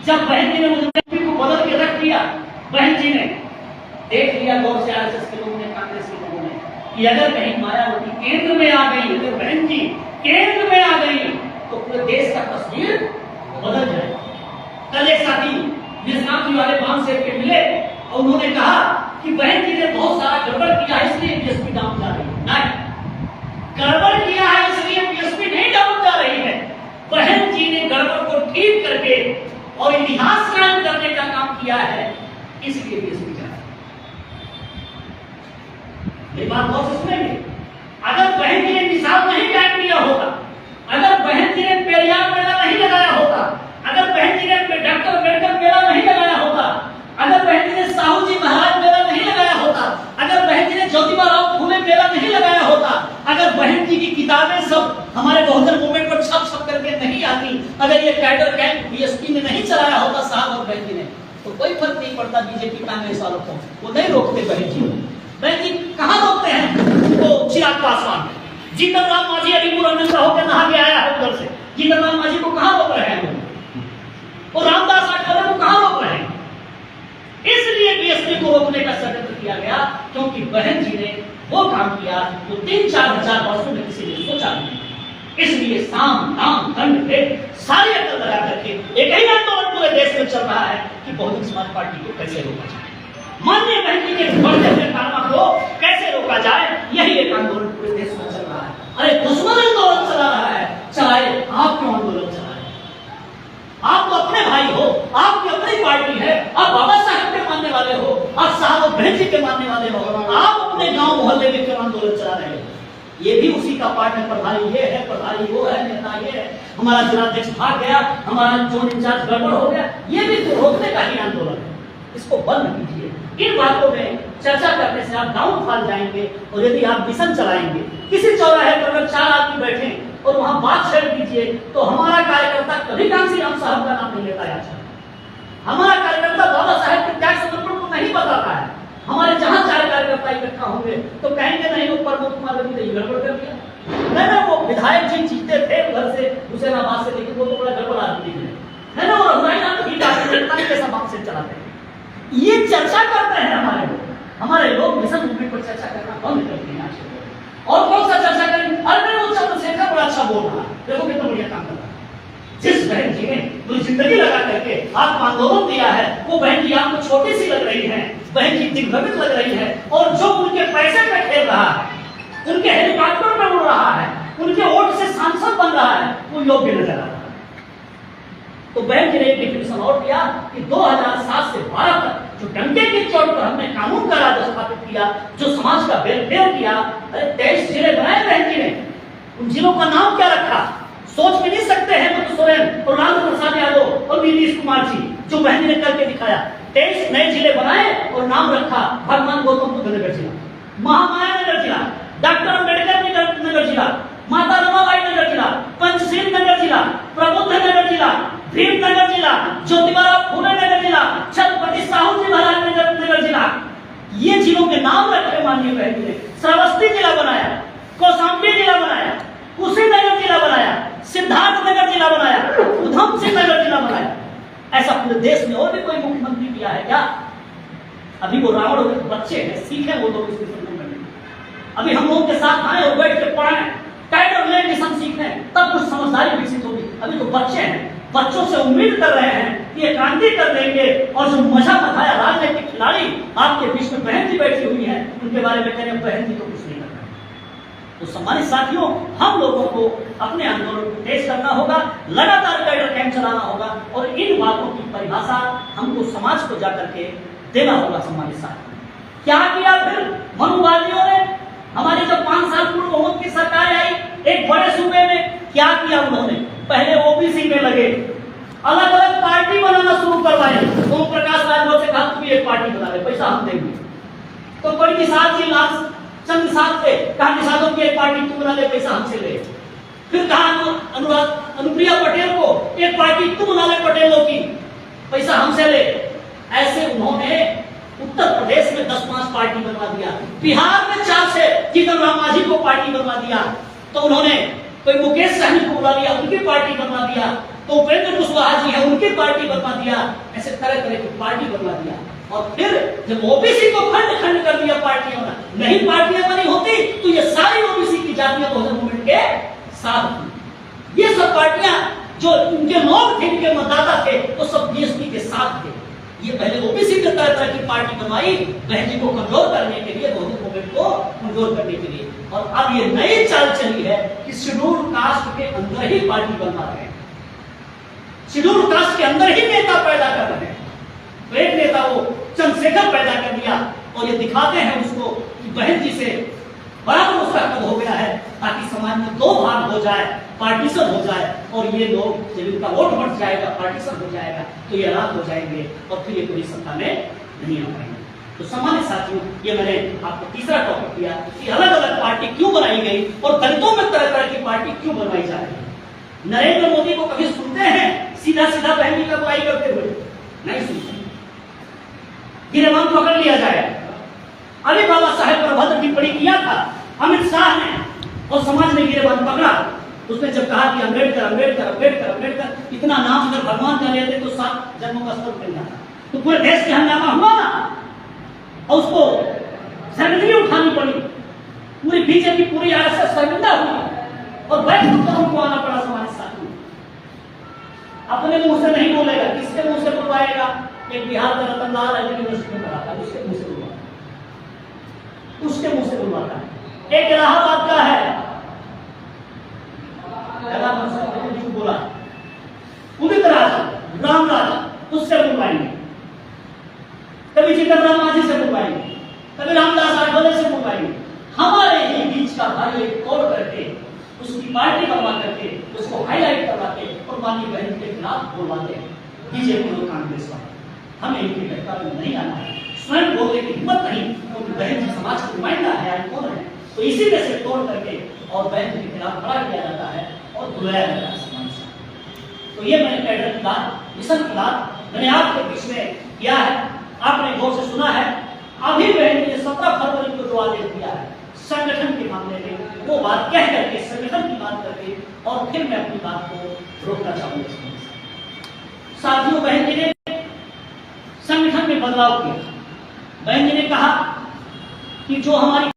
जब बहन जी ने मुख्यमंत्री को बदल के रख दिया, बहन जी ने देख लिया गौर से आरएसएस के लोगों ने, कांग्रेस के लोगों ने, कि अगर कहीं मायावती केंद्र में आ गई, अगर बहन जी केंद्र में आ गई तो पूरे देश का तस्वीर बदल जाएगा। कल एक साथी निजाम वाले बांध से के मिले और उन्होंने कहा कि बहन जी ने बहुत सारा गड़बड़ किया है इसलिए बीएसपी डाउन जा रही है। नहीं, गड़बड़ किया है इसलिए बीएसपी नहीं डाउन जा रही है। बहन जी ने गड़बड़ को ठीक करके और इतिहास कायम करने का काम किया है, इसलिए बीएसपी जा रही है। ये बात बहुत से सुनेंगे। अगर बहन जी ने मिसाल नहीं कायम किया होता, अगर बहन जी ने पेरियार मेला नहीं लगाया होता, अगर बहन जी ने डॉक्टर अम्बेडकर मेला नहीं लगाया होता, अगर बहन जी ने साहू जी महाराज मेला नहीं लगाया होता, अगर बहन जी ने ज्योतिबा राव फूले मेला नहीं लगाया होता, अगर बहन जी की किताबें सब हमारे बहुजन मूवमेंट पर छप करके नहीं आती, अगर ये कैडर कैंप बीएसपी ने नहीं चलाया होता साहब और बहन जी ने, तो कोई फर्क नहीं पड़ता बीजेपी कांग्रेस वालों को। वो नहीं रोकते बहन जी। बहन जी कहाँ रोकते हैं? वो चिराग पासवान, जीतन राम मांझी अलीपुर अनंता होकर नहा के आया है उधर से, जीतन राम मांझी को कहाँ रोक रहे हैं? और रामदास आठवले को कहाँ रोक रहे हैं? इसलिए बीएसपी को रोकने का षड्यंत्र किया गया, क्योंकि बहन जी ने वो काम किया जो 3-4 हजार वर्षों में किसी ने सोचा नहीं। इसलिए साम दाम दंड भेद सारी अकल लगा करके एक ही आंदोलन पूरे देश में चल रहा है कि बहुजन समाज पार्टी को कैसे रोका जाए, माननीय बहन जी के बढ़ते हुए कारनामा को कैसे रोका जाए, यही एक आंदोलन पूरे देश में चल रहा है। अरे दुश्मन आंदोलन चला रहा है, चाहे आप क्यों आंदोलन चला रहे हैं? आप तो अपने भाई हो, आपकी अपनी पार्टी है, आप बाबा साहब के मानने वाले हो, आप साहब और बहन जी के मानने वाले हो, आप अपने गांव मोहल्ले में क्यों आंदोलन चला रहे हो? ये भी उसी का पार्ट है। प्रभारी ये है, प्रभारी वो है, नेता ये है, हमारा जिलाध्यक्ष भाग गया, हमारा जोन इंचार्ज गड़बड़ हो गया, ये भी तो रोकने का ही आंदोलन है। इसको बंद कीजिए। इन बातों में चर्चा करने से आप डाउनफॉल जाएंगे, और यदि आप मिशन चलाएंगे, किसी चौराहे पर अगर 4 आदमी बैठे और वहां बात छेड़ दीजिए, तो हमारा कार्यकर्ता कभी कांसी राम साहब का नाम नहीं लेता है। हमारा कार्यकर्ता बाबा साहब के त्याग समर्पण को नहीं बताता है। हमारे जहां 4 कार्यकर्ता इकट्ठा होंगे तो कहेंगे नहीं वो प्रमोद कुमार रवि ने गड़बड़ कर दिया, नहीं ना वो विधायक जी जीतते थे उधर से हुसैनाबाद से, लेकिन वो तो बड़ा गड़बड़ आदमी है ना, वो रघुनाथ कैसा बात से चलाते हैं। ये चर्चा करते हैं हमारे लोग मिशन मूवमेंट पर चर्चा करना बंद कर दिया। और कौन सा चर्चा करें? अरे वो चंद्रशेखर बड़ा अच्छा बोल रहा है, देखो कितना बढ़िया काम कर रहा है। जिस बहन जी ने पूरी जिंदगी लगा करके आपको आंदोलन दिया है, वो बहन जी आपको छोटी सी लग रही है, बहन जी दिग्भ्रमित लग रही है, और जो उनके पैसे पे खेल रहा है, उनके हेलीकॉप्टर में उड़ रहा है, उनके वोट से सांसद बन रहा है, वो योग्य नजर आ रहा है। तो बहन जी ने एक डिक्लेरेशन और दिया कि 2007 से 12 तक जो डंके की चोट पर हमने कानून का राज स्थापित किया, जो समाज का वेलफेयर किया, अरे 23 जिले बनाए बहन जी ने। उन जिलों का नाम क्या रखा? सोच भी नहीं सकते हैं हेमंत सोरेन और लालू प्रसाद यादव और नीतीश कुमार जी, जो बहन जी ने करके दिखाया। 23 नए जिले बनाए और नाम रखा भगवान गौतम बुद्ध नगर जिला, महामाया नगर जिला, डॉक्टर अम्बेडकर नगर जिला, माता रमाबाई नगर जिला, पंचशील नगर जिला, प्रबुद्ध नगर जिला, भीम नगर जिला, ज्योतिबा राव फूले नगर जिला, छत्रपति साहू जी महाराज नगर जिला। ये जिलों के नाम रखे माननीय बहन जी ने। श्रावस्ती जिला बनाया, कौशाम्बी जिला बनाया, कुशीनगर जिला बनाया, सिद्धार्थ नगर जिला बनाया, उधम सिंह नगर जिला बनाया। ऐसा पूरे देश में और भी कोई मुख्यमंत्री किया है क्या? अभी वो रावण बच्चे हैं, सीखे वो लोग इसके संबंध में। अभी हम लोगों के साथ आए और बैठ के पढ़े, टाइगर लेजिस्लेशन सीखते हैं, तब कुछ समझदारी विकसित होगी। अभी तो बच्चे हैं, बच्चों से उम्मीद कर रहे हैं कि ये क्रांति कर देंगे, और जो मजा बताया राजनीतिक खिलाड़ी आपके बीच में बहन जी बैठी हुई है, उनके बारे में कह रहे हैं बहन जी तो कुछ नहीं कर रहे। तो सम्मानित साथियों, हम लोगों को अपने आंदोलन को तेज करना होगा, लगातार कैडर कैंप चलाना होगा, और इन बातों की परिभाषा हमको समाज को जाकर के देना होगा। सम्मानित साथियों, क्या किया फिर मनुवादियों ने? हमारी जब 5 साल पूर्व बहुमत की सरकार आई एक बड़े सूबे में, क्या किया उन्होंने? पहले ओबीसी में लगे, अलग अलग पार्टी बनाना शुरू करवाए। ओम प्रकाश राजभर से कहा तुम एक पार्टी बना ले, पैसा हम देंगे। तो बड़ी निषाद जी लाल चंद साहब थे, कहा निषादों की एक पार्टी तुम बना ले, पैसा हमसे ले। फिर कहा अनुप्रिया पटेल को एक पार्टी तुम बना ले पटेलों की, पैसा हमसे ले। ऐसे उन्होंने उत्तर प्रदेश में 10-5 पार्टी बनवा दिया, बिहार में 4 से जीतन राम मांझी को पार्टी बनवा दिया, तो उन्होंने कोई मुकेश सहनी को बुला लिया, उनकी पार्टी बनवा दिया, तो उपेंद्र कुशवाहा जी है उनकी की पार्टी बनवा दिया, ऐसे तरह तरह की पार्टी बनवा दिया। और फिर जब ओबीसी को खंड खंड कर दिया पार्टियों ने, नहीं पार्टियां बनी होती तो ये सारी ओबीसी की जातियां बहुजन मूवमेंट के साथ थी। ये सब पार्टियां जो उनके लोग थे, इनके मतदाता थे, तो सब बीएसपी के साथ थे। ये पहले ओबीसी के तरह तरह की पार्टी बनवाई बहन जी को कमजोर करने के लिए, बहुजन मूवमेंट को कमजोर करने के लिए। और अब ये नई चाल चली है कि शेड्यूल कास्ट के अंदर ही पार्टी बनवा रहे हैं, शेड्यूल कास्ट के अंदर ही नेता पैदा कर रहे हैं। तो एक नेता वो चंद्रशेखर पैदा कर दिया और ये दिखाते हैं उसको कि बहन जी से बराबर उसका कद हो गया है, ताकि समाज में दो भाग हो जाए, पार्टीशन हो जाए, और ये लोग जब इनका वोट बढ़ जाएगा, पार्टीशन हो जाएगा, तो ये अलग हो जाएंगे और फिर ये पूरी सत्ता में नहीं आ पाएंगे। तो सामान्य साथियों, ये मैंने आपको तीसरा टॉपिक दिया कि अलग अलग पार्टी क्यों बनाई गई और दलितों में तरह तरह की पार्टी क्यों बनवाई जा रही है। नरेंद्र मोदी को कभी सुनते हैं सीधा सीधा बहन जी का बुराई करते हुए? नहीं सुनते। गिरबान पकड़ लिया जाए। अली बाबा साहेब पर भद्र टिप्पणी किया था अमित शाह ने और समाज ने गिरबान पकड़ा। उसने जब कहा कि अम्बेडकर अम्बेडकर अम्बेडकर अम्बेडकर, इतना नाम अगर भगवान का लेते तो 7 जन्मों का स्वर्ग मिल जाता। तो पूरे देश के हंगामा हुआ ना, और उसको शर्मिंदगी उठानी पड़ी। पूरी बीजेपी पूरी आरएसएस शर्मिंदा हुई और बैठ उनको आना पड़ा समाज साथी। अपने मुंह से नहीं बोलेगा, किसके मुंह से बुलवाएगा? एक बिहार का रतन लाल यूनिवर्सिटी में पढ़ा था, उसके मुंह से बुलवाता, उसके मुंह से बुलवाता है। एक इलाहाबाद का है, बोला उदित राज रामराज, उससे बुलवाएंगे। कभी चिकन राम मांझी से बुलवाएंगे, कभी रामदास आठवले से बुलवाएंगे। हमारे ही बीच का भाई तोड़ करके उसकी पार्टी बनवा करके उसको हाईलाइट करवाते और माननीय बहन के खिलाफ बोलवाते हैं बीजेपी और कांग्रेस वाले। हमें इनकी टक्कर में नहीं आना है, स्वयं बोलने की हिम्मत नहीं, क्योंकि बहन जी समाज का नुमाइंदा है, आइकॉन है। तो इसी में से तोड़ करके और बहन के खिलाफ खड़ा किया जाता है और बुलाया जाता है समाज से। तो ये मैंने कैडर की बात, मिशन की बात मैंने आपके बीच में किया है। आपने गौर से सुना है। अभी बहन ने 17 फरवरी को जो आदेश दिया है संगठन के मामले में, वो बात कह करके संगठन की बात करके और फिर मैं अपनी बात को रोकना चाहूंगा। साथियों, बहन जी ने संगठन में बदलाव किया। बहन जी ने कहा कि जो हमारी